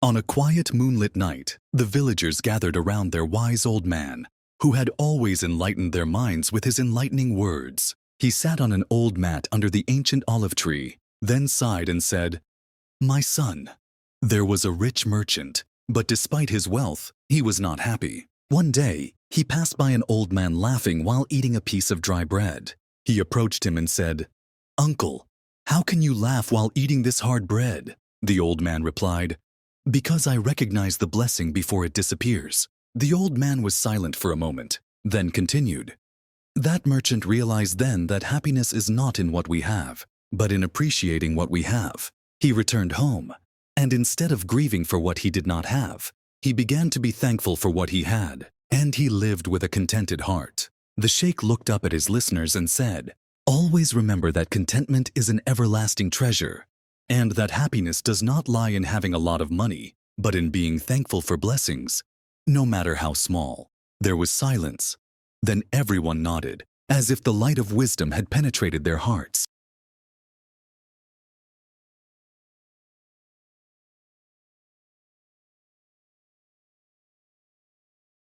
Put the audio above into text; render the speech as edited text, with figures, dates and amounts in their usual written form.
On a quiet moonlit night, the villagers gathered around their wise old man, who had always enlightened their minds with his enlightening words. He sat on an old mat under the ancient olive tree, then sighed and said, "My son, there was a rich merchant, but despite his wealth, he was not happy. One day, he passed by an old man laughing while eating a piece of dry bread. He approached him and said, 'Uncle, how can you laugh while eating this hard bread?' The old man replied, 'Because I recognize the blessing before it disappears.' The old man was silent for a moment, then continued, 'That merchant realized then that happiness is not in what we have, but in appreciating what we have. He returned home, and instead of grieving for what he did not have, he began to be thankful for what he had, and he lived with a contented heart.' The sheikh looked up at his listeners and said, 'Always remember that contentment is an everlasting treasure, and that happiness does not lie in having a lot of money, but in being thankful for blessings, no matter how small.' There was silence. Then everyone nodded, as if the light of wisdom had penetrated their hearts.